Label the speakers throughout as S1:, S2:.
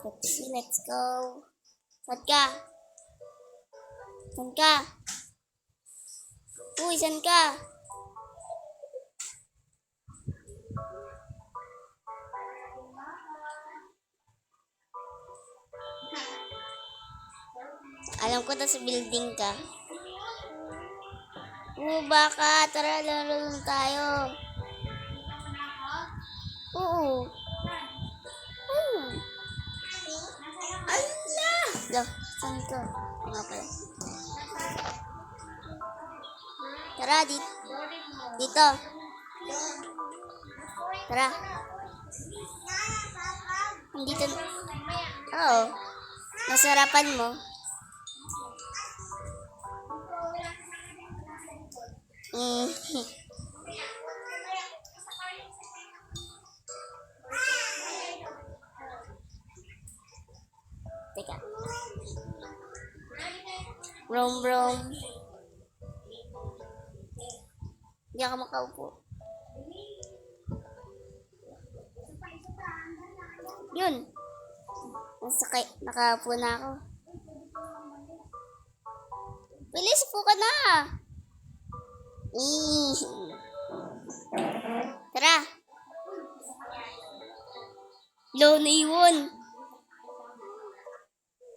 S1: Let's go. Saan ka? Saan ka? Uy, saan ka? Alam ko na sa building ka. Baka. Tara, laro lang tayo. Oo. Allah! Lo, saan ka? Nga pala. Tara, dito. Tara. Dito. Oo. Masarapan mo. Teka. Brom. Hindi ako makaupo. Yun. Nakaupo na ako. Bilis po ka na. Tara. Low na yun.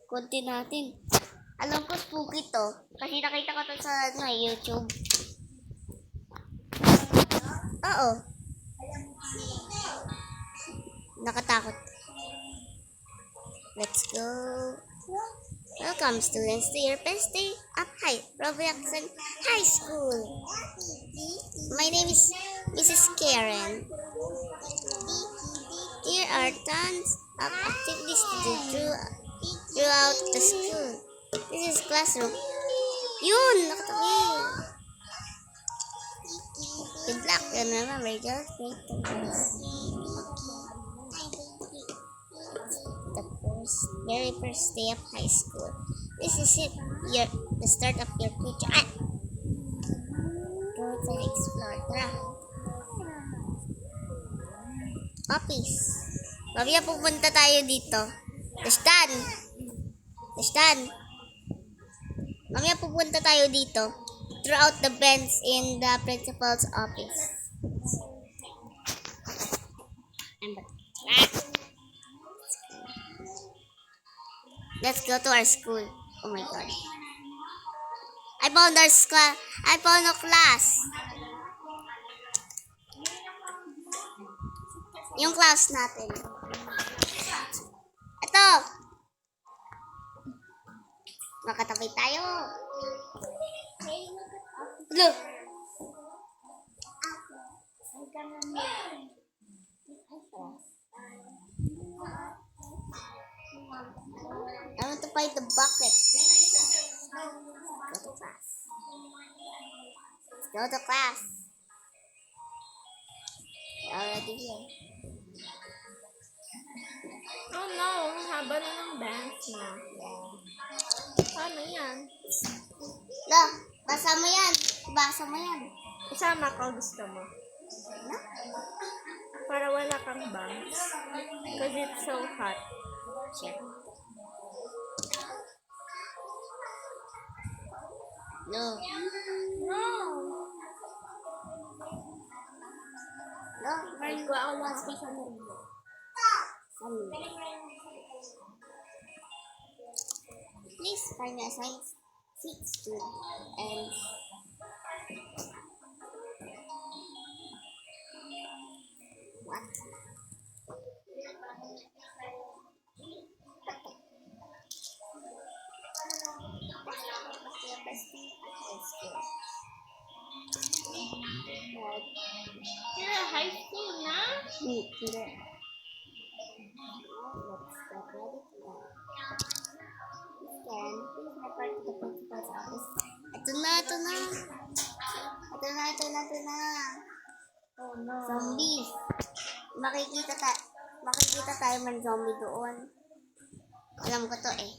S1: Konti natin. Alam ko spooky to. Kasi nakita ko to sa YouTube. Oo. Nakatakot. Let's go. Welcome students to your best day at Robertson High School. My name is Mrs. Karen. Here are tons of activities to do throughout the school. This is classroom. Yun! Nakatabi. Good luck and remember, just make the very first day of high school. This is it. The start of your future. Go outside, explore. Tara. Office. Mamaya pupunta tayo dito. Destan. Mamaya pupunta tayo dito. Throughout the bench in the principal's office. Let's go to our school. Oh my god. I found our class. I found a class. Yung class natin. Ito. Makatabi tayo. Look. I want to find the bucket. Go to class. Go to class. We're already here.
S2: Oh no, ang haba na ng dance na. Paano yan?
S1: Lo, basa mo yan.
S2: Isama ka, gusto mo? Para wala kang bangs. Because it's so hot.
S1: Sure. No.
S2: Ko ako last ko sa mundo.
S1: Please find a assigned seat student and what?
S2: You're a high school na?
S1: Wait, here. Let's get ready to go. Then, please report to the principal's office. Ito na.
S2: Oh no.
S1: Zombies. Makikita tayo man zombie doon. Alam ko to eh.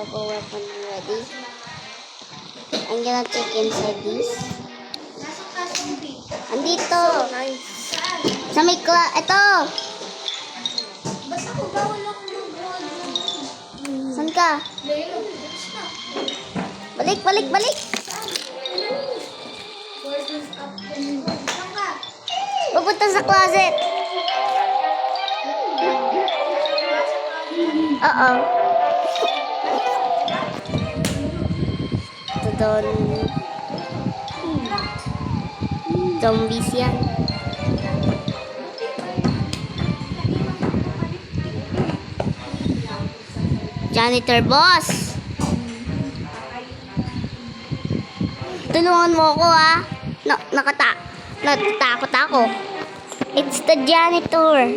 S1: have a weapon ready. I'm gonna check inside this. Andito!
S2: Nice.
S1: Sa may ito!
S3: Ba't ako bawal ako mag-gold?
S1: Saan ka?
S3: Lero, bitch na.
S1: Balik, balik, balik!
S3: Gordon's afternoon. Saan ka?
S1: Pupunta sa closet! Oo. Ito doon. Zombies yan. Janitor boss! Tulungan mo ako ha. Natatakot ako. It's the janitor.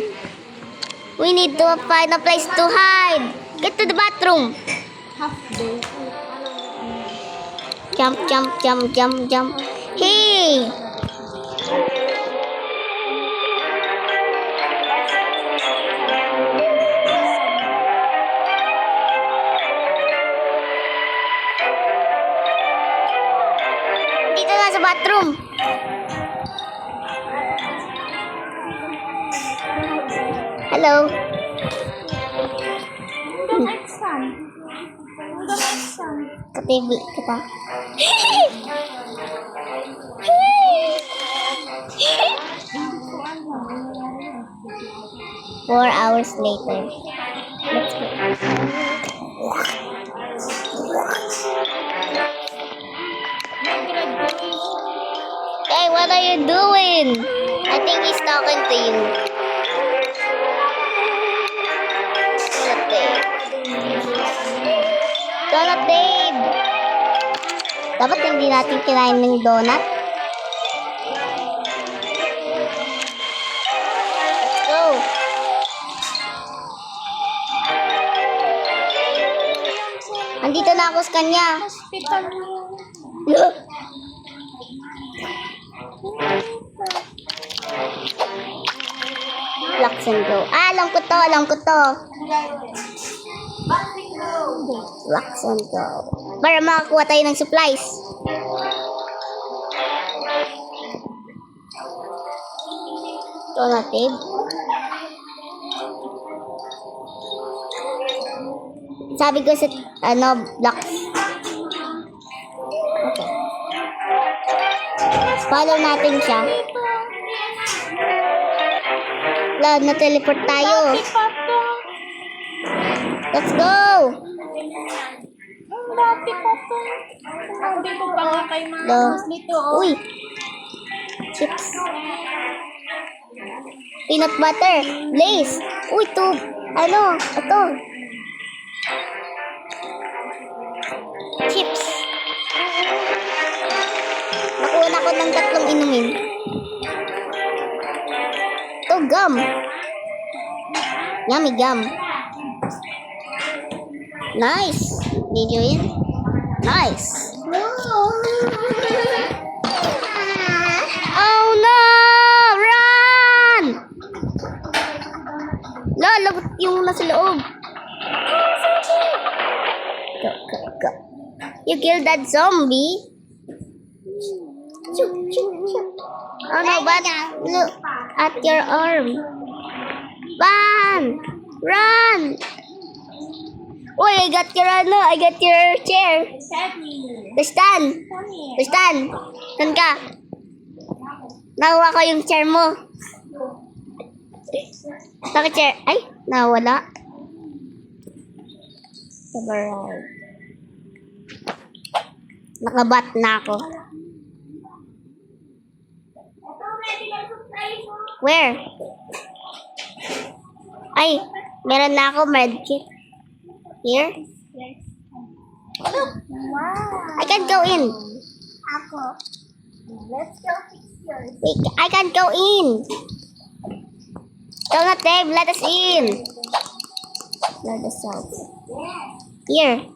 S1: We need to find a place to hide. Get to the bathroom.
S3: Half day.
S1: Jump, jump, jump, jump, jump. Hey! Dito na sa bathroom. Hello.
S3: Hanggang exam. Hanggang exam.
S1: Katibli kita. 4 hours later. Let's go. Hey, what are you doing? I think he's talking to you. Donut Dave. Donut Dave! Dapat hindi natin kinain ng donut. Let's go. Andito na ako sa kanya.
S3: Hospital mo.
S1: Locks and go. Ah, alam ko to, alam ko to. Locks and go. Para makakuha tayo ng supplies. Donative. Sabi ko sa, blocks. Okay. Follow natin siya. Wala, na-teleport tayo. Let's go!
S3: Dati pa to. Dito pa nga kay
S1: Go.
S3: Mama. Dito, oh.
S1: Uy! Chips. Peanut butter. Lace. Uy, tube. Ito. Chips. Nakuha na ko ng 3 inumin. Ito, gum. Yummy gum. Nice. Did you eat? Nice. Oh no! Run! Lagot yung nasa loob. Go. You killed that zombie? Chuk. Oh no, but look at your arm. Run! Uy, I got your chair. The stand. Saan ka? Nakuha ko yung chair mo. Naka-chair. Ay, nawala. Sabaray. Nakabat na ako. Where? Ay, meron na ako medkit. Here?
S3: Wow.
S1: I can't go in.
S3: Ako. Let's go fix yours.
S1: Wait, I can't go in. Donut Dave, let us in. Let us out. Here.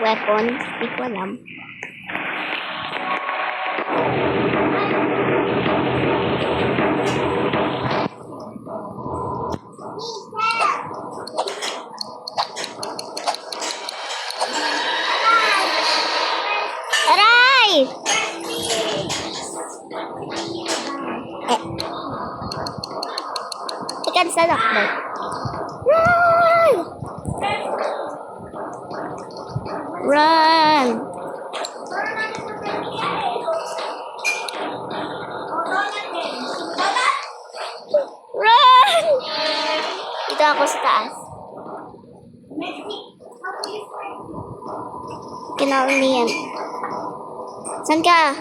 S1: Weapon. Hindi ko alam. Tatakbo. Run! Run! Run! Dito ako sa taas. Kinaon niyan. Saan ka?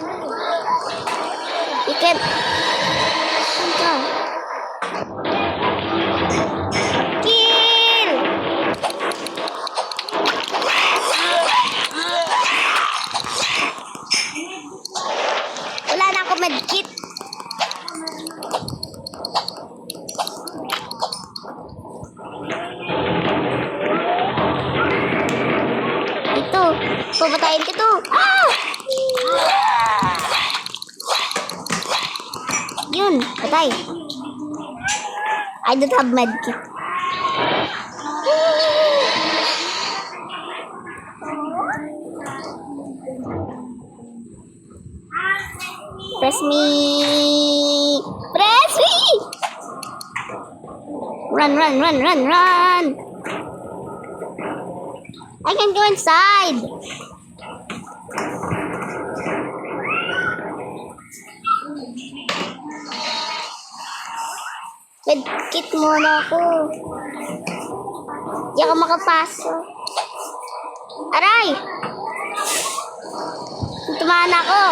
S1: Ikat. Saan ka? Kill! Wala na ako medkit. Ito. Pumatayin ko to. Ah! Yun. Patay. I don't have medkit. Press me. Press me. Run, run, run, run, run. I can go inside. Medkit muna ako. Di ako makapasok. Aray! Tumahan ako.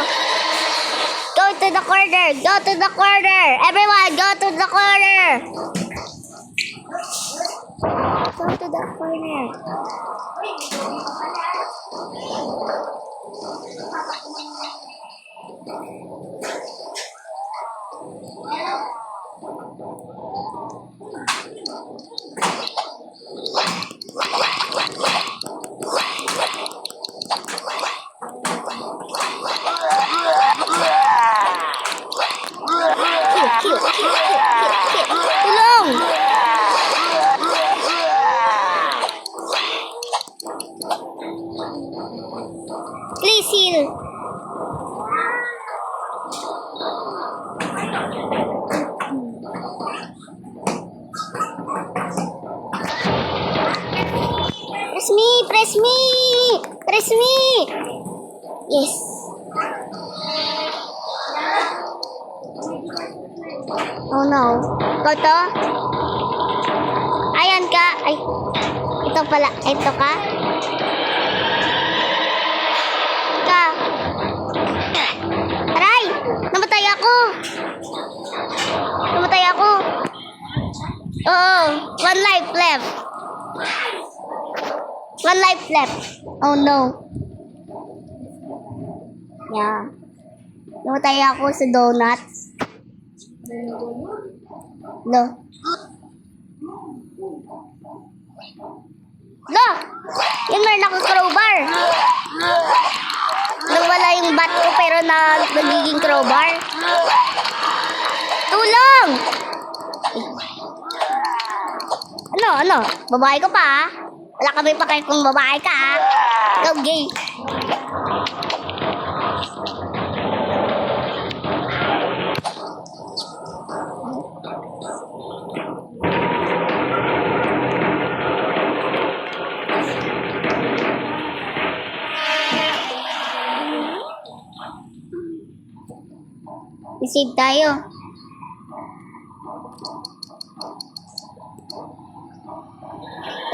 S1: Go to the corner. Go to the corner. Everyone, go to the corner. Go to the corner. Tulong! Please heal. Press me, press me, press me. Yes. Oh no. Ikaw to? Ayan ka. Ay. Ito pala. Ito ka? Ka. Aray! Namatay ako. Namatay ako. Oh, one life left. One life left. Oh no. Yeah. Namatay ako sa donuts. No. No! Yun meron ako crowbar. Nawala yung bat ko pero nagiging crowbar. Tulong! Ano? Babae ko pa ah. Wala kami pa kayo kung babae ka ah. Go gay. I-save tayo.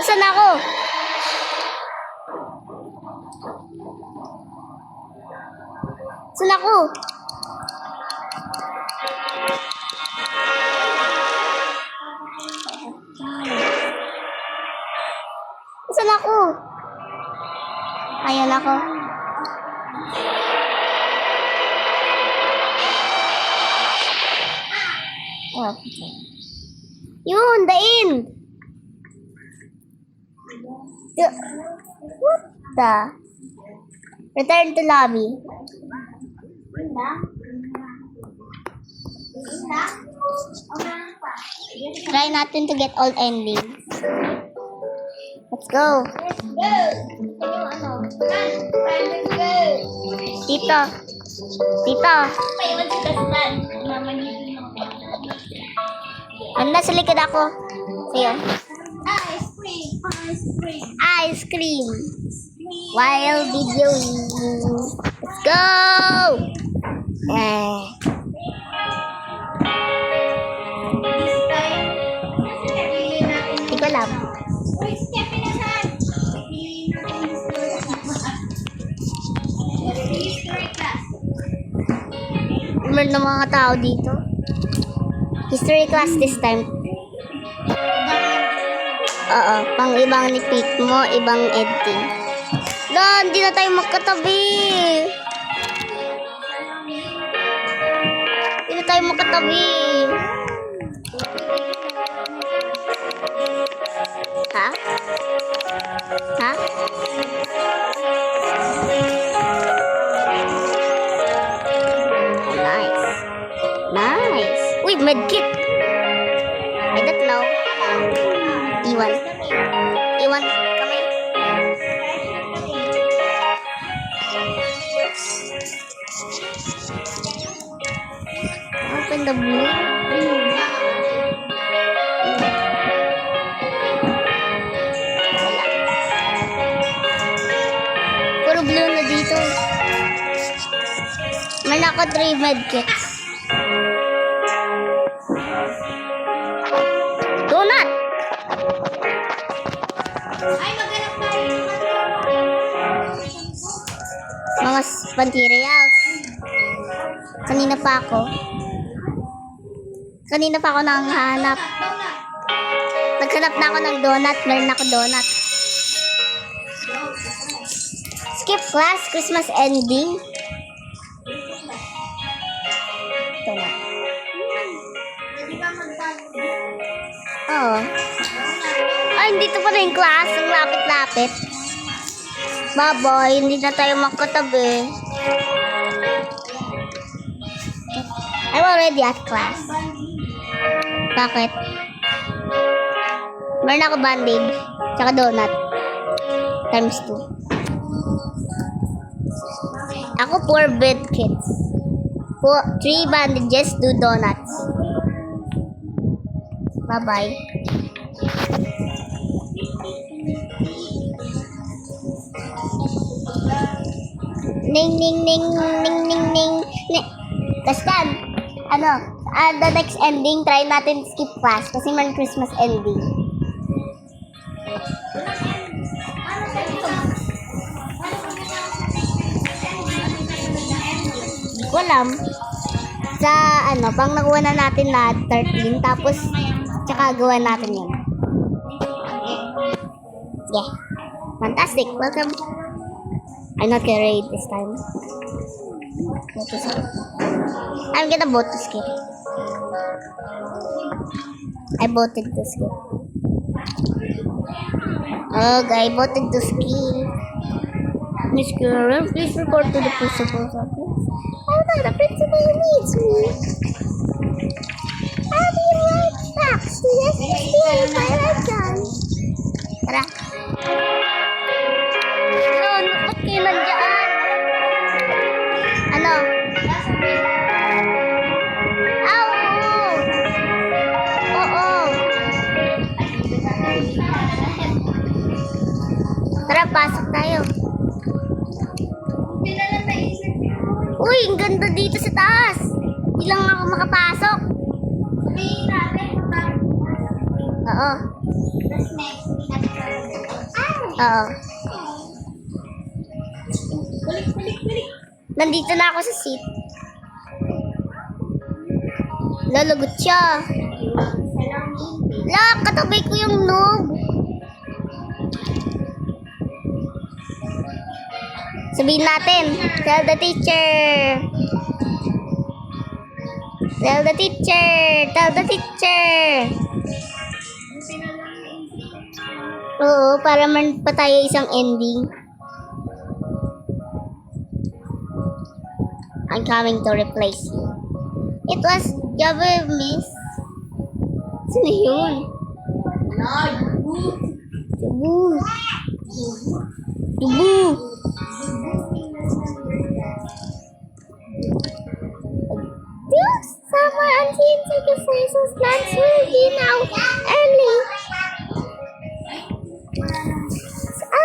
S1: Saan ako? Saan ako? Saan ako? Ayan ako. Oh. Yun, the end. What the? Return to lobby. Try natin to get all endings. Let's go. Tito. Tito. Nasa likod ako. So, yun.
S3: Ice cream. Ice cream.
S1: Ice cream. While videoing. Let's go! Eh.
S3: This time, pili natin.
S1: Hindi ko alam.
S3: Uy, step in nasan? Pili natin history class.
S1: Meron ng mga tao dito. History class this time. Oo, pang ibang ni-pick mo, ibang editing. Doon, hindi na tayo magkatabi. Hindi na tayo magkatabi. Ha? Ha? Oh, nice. Nice. Uy, medkit. I don't know. Iwan. Iwan kami. Open the blue. Puro blue na dito. May naka 3 medkits. Donut!
S3: Ay, maghanap tayo ng
S1: Mga materials. Kanina pa ako nanghanap. Naghanap na ako ng donut. Meron ako donut. Skip class, Christmas ending. Ito na.
S3: Di ba magbago?
S1: Oo. Ay, dito pa rin yung class. Ang lapit-lapit. Baboy, hindi na tayo magkatabi. I'm already at class. Bakit? Meron ako band-aid. Tsaka donut. Times 2. Ako 4 bed kits. 3 bandages, 2 donuts. Bye-bye. Ning ning ning ning ning ning. Kastan, the next ending, try natin skip class kasi man Christmas ending. Hindi ko alam. Sa pang nakuha na natin na 13, tapos tsaka gawa natin yun. Yeah. Fantastic. Welcome. I'm not gonna read this time. Vote to skip. I'm gonna vote to skip. I voted to skip. I voted to skip. Miss Karen, please report to the principal's office. Oh no, the principal needs me. I'll be right back. So yes, please, my lesson. Tara. Ba't kayo nandiyan? Ano? Oo. Tara, pasok tayo. Uy, ang ganda dito sa taas. Hindi lang ako makapasok. Oo. Oo.
S3: Balik.
S1: Nandito na ako sa seat. Lalagot siya. La, katabi ko yung noob. Sabihin natin, tell the teacher. Tell the teacher. Tell the teacher. Oo, para man pa tayo isang ending. I'm coming to replace you. It was Java Miss. Sino yun? Tubu. Dear summer until sacrifices plants will be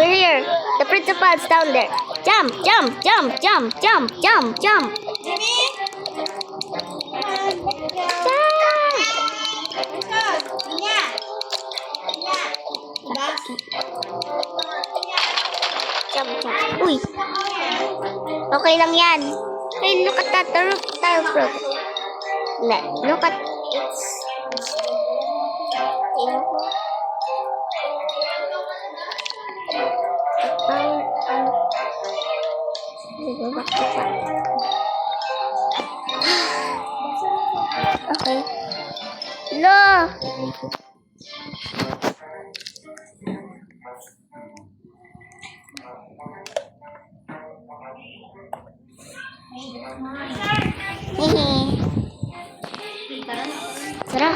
S1: We're here. The principal's down there. Jump, jump, jump, jump, jump, jump, jump.
S3: Jimmy!
S1: Jump.
S3: Inya! Inya! Diba?
S1: Jump, jump. Uy, okay lang yan. Hey, look at that. The roof tile broke. Look at it's. Okay. No. Tara.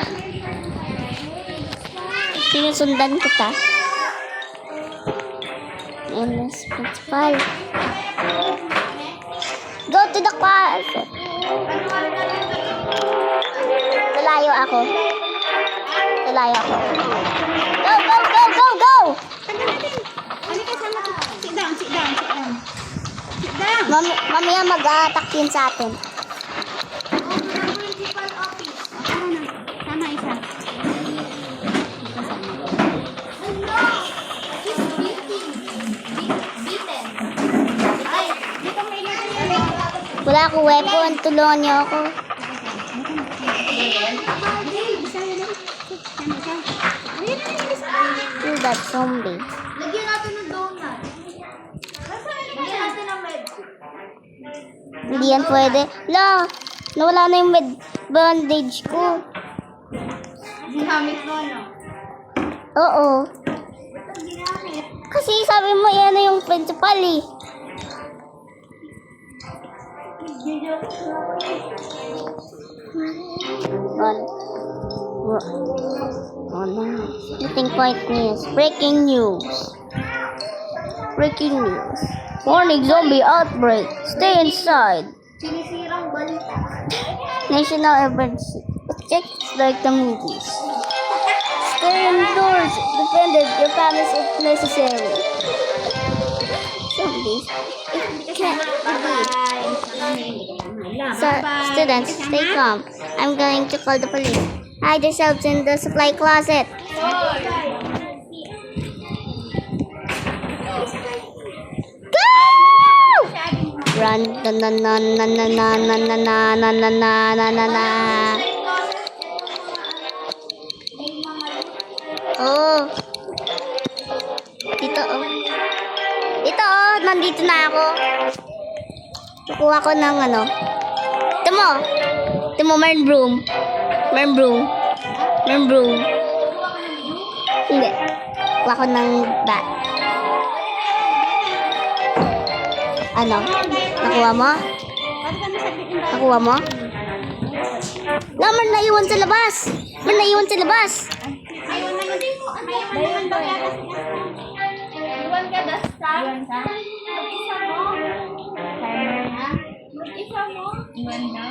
S1: Sinusundan kita. Endless principal. Go to the class. Lalayo ako. Lalayo ako. Go, go, go, go, go!
S3: Halika sama ko. Sit down, sit down, sit down. Sit down.
S1: Mamaya mag-attack yun sa atin.
S3: Principal office. Tama na. Tama isa. Hello! He's beating. Beaten. Ay, dito may nagkakita.
S1: Wala akong weapon. Tulungan niyo ako. Kill that zombie.
S3: Lagyan natin ng donut. Lagyan natin ng medkit.
S1: Hindi yan pwede. La! Nawala na yung bandage ko.
S3: Ginamit mo, no?
S1: Oo.
S3: Ba't ang ginamit?
S1: Kasi sabi mo yan na yung principal eh. Oh no. Meeting point news. Breaking news. Breaking news. Warning zombie outbreak. Stay inside.
S3: Sinisirang balita.
S1: National emergency. It's like the movies. Stay indoors. Defend your families if necessary. Zombies. It can't be. So, students, stay calm. I'm going to call the police. Hide yourselves in the supply closet. Go! Run, na na na na na na na na na na na na na na. Oh. Dito oh. Dito oh, nandito na ako. Kukuha ko ng ano. Timo. Timo, meron broom. Meron broom. Meron broom. Hindi. Kuha ko ng bat. Ano? Nakuha mo? Nakuha mo? Wala, man naiwan sa labas. Man naiwan sa labas.
S3: Ayaw na yun. Ayaw na yun. Iwan ka dasta. Iwan ka? Mag-isa mo. Mag-isa mo. Iwan na.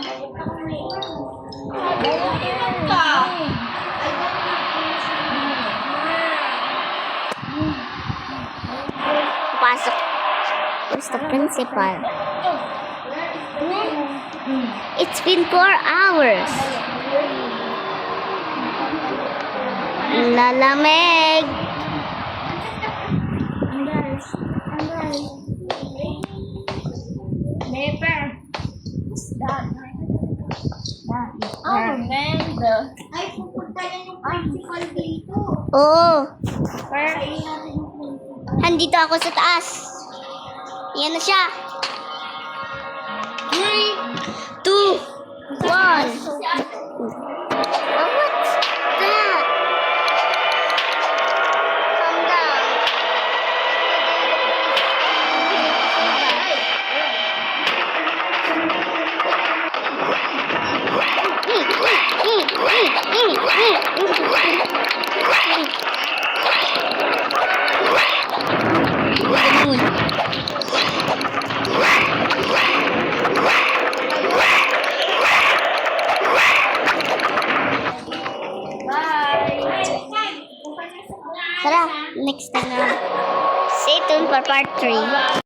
S3: Iwan ka.
S1: Pasok. Where's the principal? It's been 4 hours. Lalamig.
S3: Never. That. Oh, Mendo. Ay, pupunta yan yung principal dito.
S1: Oo.
S3: Kainin natin yung principal.
S1: Handito ako sa taas. Yan na siya. 3, 2, 1. Oh, what's that? Calm down. Tara, next time na. Say to tuned for part 3.